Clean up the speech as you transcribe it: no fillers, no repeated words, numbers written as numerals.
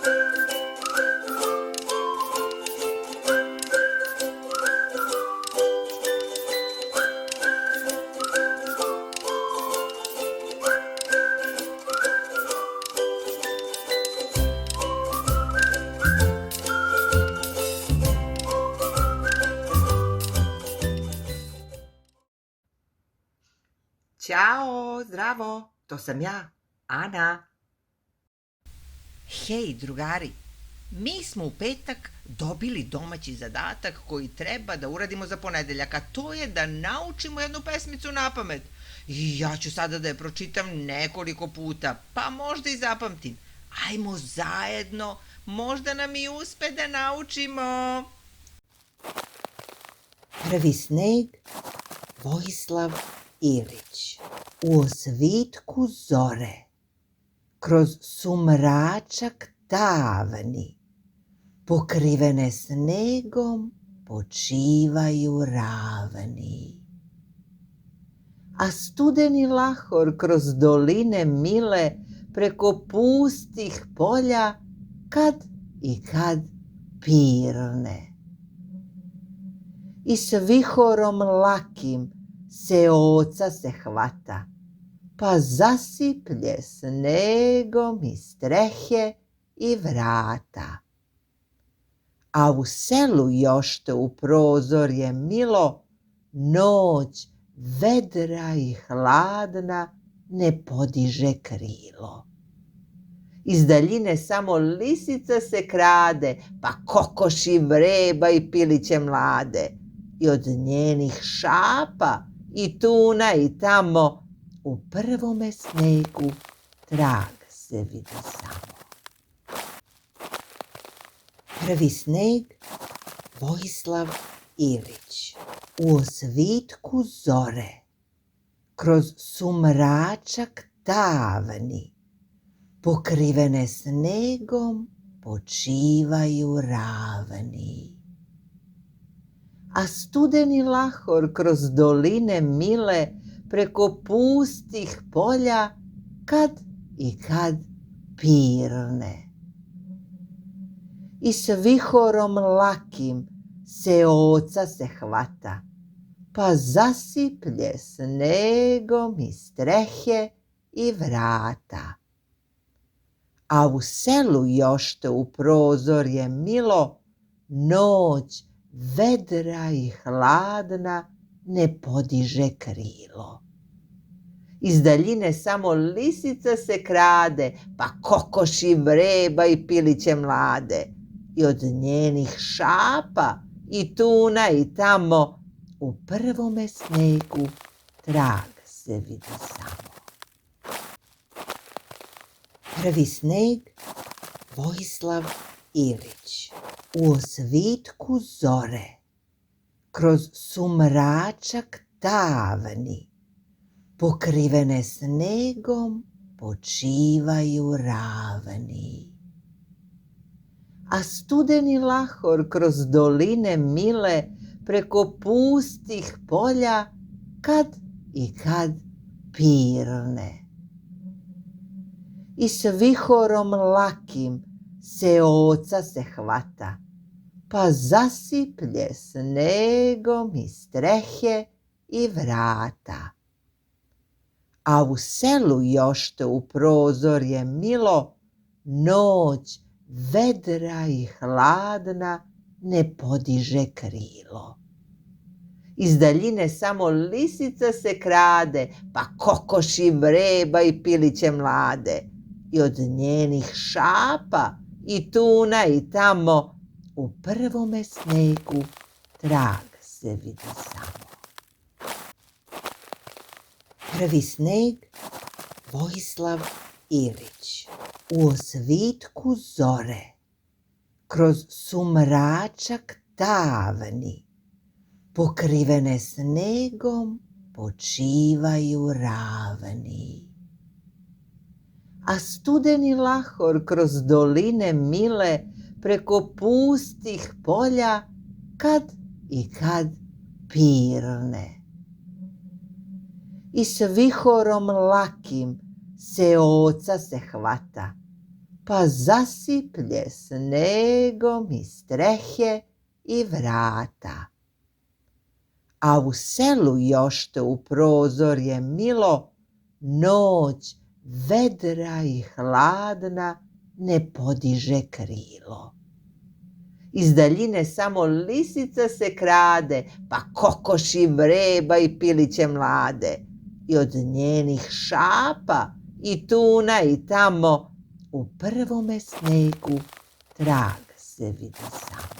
Ćao, zdravo, to sam ja, Ana. Hej, drugari, mi smo u petak dobili domaći zadatak koji treba da uradimo za ponedeljak, a to je da naučimo jednu pesmicu napamet. I ja ću sada da je pročitam nekoliko puta, pa možda i zapamtim. Ajmo zajedno, možda nam i uspe da naučimo. Prvi sneg, Vojislav Ilić. U osvitku zore, kroz sumračak davni, pokrivene snegom počivaju ravni. A studeni lahor kroz doline mile, preko pustih polja, kad i kad pirne. I s vihorom lakim seoca se hvata, pa zasiplje snegom i strehe i vrata. A u selu još te u prozorje milo, noć vedra i hladna ne podiže krilo. Iz daljine samo lisica se krade, pa kokoši vreba i piliće mlade. I od njenih šapa i tuna i tamo u prvome snegu trag se vidi samo. Prvi sneg, Vojislav Ilić. U osvitku zore, kroz sumračak davni, pokrivene snegom počivaju ravni. A studeni lahor kroz doline mile, preko pustih polja, kad i kad pirne. I s vihorom lakim seoca se hvata, pa zasiplje snegom i strehe i vrata. A u selu još te u prozorje milo, noć vedra i hladna ne podiže krilo. Iz daljine samo lisica se krade, pa kokoši vreba i piliće mlade. I od njenih šapa i tuna i tamo u prvome snegu trag se vidi samo. Prvi sneg, Vojislav Ilić. U osvitku zore, kroz sumračak davni, pokrivene snegom počivaju ravni. A studeni lahor kroz doline mile, preko pustih polja, kad i kad pirne. I s vihorom lakim seoca se hvata, pa zasiplje snegom i strehe i vrata. A u selu još te u prozorje milo, noć vedra i hladna ne podiže krilo. Iz daljine samo lisica se krade, pa kokoši vreba i piliće mlade. I od njenih šapa i tuna i tamo u prvome snegu trag se vidi samo. Prvi sneg, Vojislav Ilić. U osvitku zore, kroz sumračak davni, pokrivene snegom počivaju ravni. A studeni lahor kroz doline mile, preko pustih polja, kad i kad pirne. I s vihorom lakim seoca se hvata, pa zasiplje snegom i strehe i vrata. A u selu još te u prozorje milo, noć vedra i hladna ne podiže krilo. Iz daljine samo lisica se krade, pa kokoši vreba i piliće mlade. I od njenih šapa i tuna i tamo u prvome snegu trag se vidi samo.